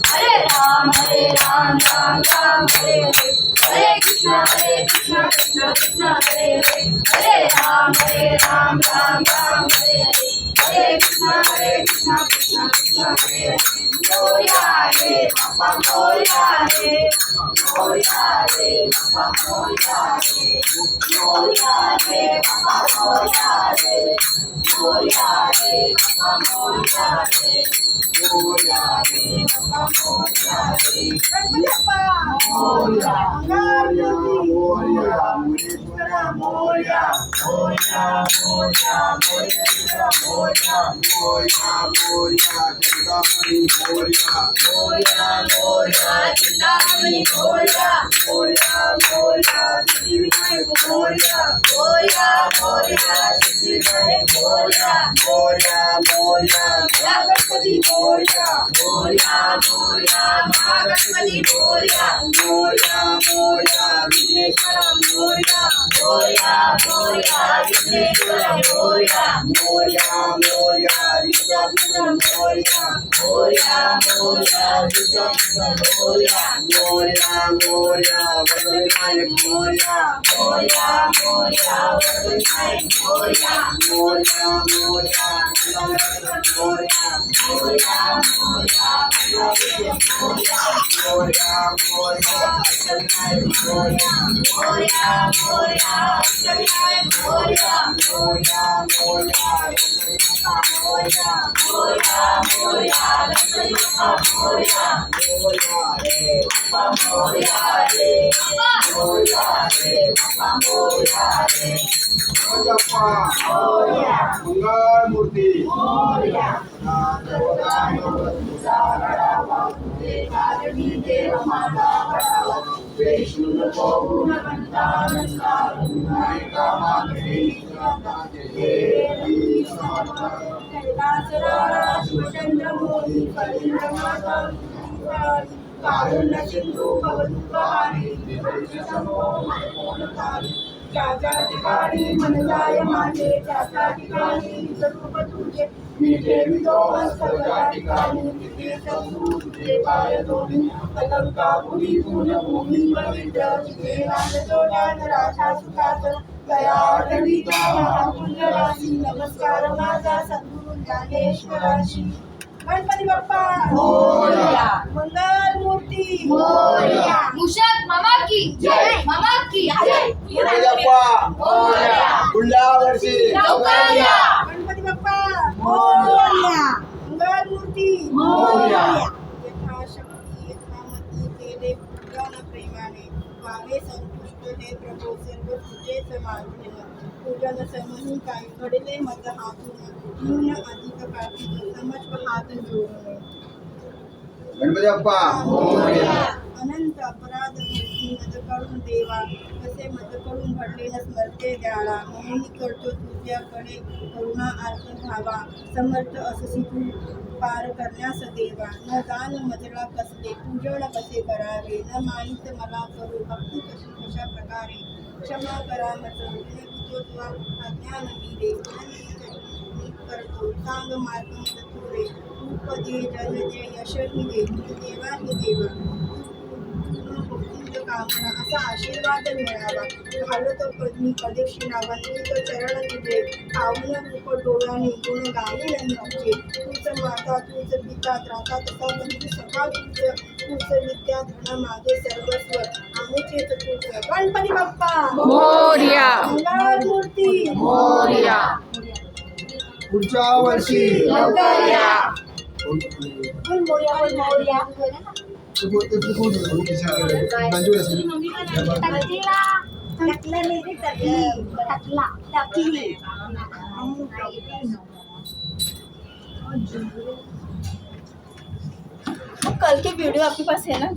Hare Ram, Ram Ram, Hare Hare, Hare Krishna, Krishna Krishna, Hare Hare, Hare Ram, Ram Ram, Hare Hare, Hare Krishna, Krishna Krishna, Hare Hare. Moria Hare, Papa Moria Hare, Moria Hare, Papa Moria Hare, Moria Hare, Papa Moria Hare, Moria Hare, Papa Moria Hare. Moria Hare, Papa Moria Hare. Moria, Moria, Moria, Moria, Moria, Moria, Moria, Moria, Moria, Chintamani, Moria, Moria, Moria, Chintamani, Moria, Moria, Moria, Siddhivinayak, Moria, Moria, Moria, Siddhivinayak, Moria, Moria, Moria, Ganpati, Moria, Moria, Moria, Ganpati, Moria, Moria, Moria, Vigneshwara, Moria, Moria, Moria, Vigneshwara, Moria, Moria, Moria, Vidyapita, Moria, Moria, Moria, Vidyapita, Moria, Moria, Moria, Vadavinayak, Moria, Moria, Moria, Vadavinayak, Moria, Moria, Moria, Vadavinayak, Moria, Moria, Moria, Vadavinayak, Moria, Moria, Moria, Vadavinayak, Moria, Moria, Moria, Vadavinayak, Moria, Moria, Moria, Moria, Moria, Moria, Moria, Papa Moria Hare, Moria Hare, Papa Moria Hare, Moria, Mangal Murti, Moria, कारुण्य सिंधू भवदुःखहारी विभूषितमो मनमोहनकारी ज्या ज्या ठिकाणी मन जाय माझे त्या त्या ठिकाणी स्वरूप तुझे मी ठेवितो सर्व ठिकाणी तिथे समूह तुझे पाय दोन्ही अलंकापुरी पुण्यभूमी पवित्र तिथे राजजोड्या नराशा सुखात दया ठेवितो महापुण्यराशी नमस्कार माझा सद्गुरु ज्ञानेश्वराशी. गणपती बाप्पा मोरया, मंगल मूर्ती मोरया, मूषक मामा की जय, मामा की जय. गणपती बाप्पा मोरया, पुढल्या वर्षी लवकरया. गणपती बाप्पा मोरया, मंगल मूर्ती मोरया. यथाशक्ती यथामती केले पूजन प्रेमाने व्हावे संतुष्ट हे प्रभू सर्व तुझेच मागणे. पूजन समूह काही घडले मत हातून न्यून अधिक कार्तिक समज हात जोडणे. गणपती बाप्पा अनंत अपराध भक्ती मत करून देवा कसे मत करून घडले न स्मरते द्याळा मोहिनी करतो तुझ्याकडे करुणा अर्थ भावा समर्थ अससी तू पार करण्यास देवा. न दान मजला कसले पूजन कसे करावे न माहीत मला करू भक्ती कशी कशा प्रकारे क्षमा करा मत अज्ञान वीरे करतो सांग मार्ग मत तुरे रूप दे जल दे यश ही दे देवा ही देवा कामना असा आशीर्वाद मिळावा. घालतो पद्मी कदेशी नावांतूच चरण तुझे पावन रूप डोळ्याने गुण गाईल तुझे. तूच माता तूच पिता त्राता तसा बंधू सखा तूच विद्या धन माझे सर्वस्व आम्हीचेच तूच. गणपती बाप्पा मोरया, मंगल मूर्ती मोरया. पुढच्या वर्षी लवकर या. मोरया मोरया. टकला नहीं रे, टकला टकली। कल के वीडियो आपके पास है ना?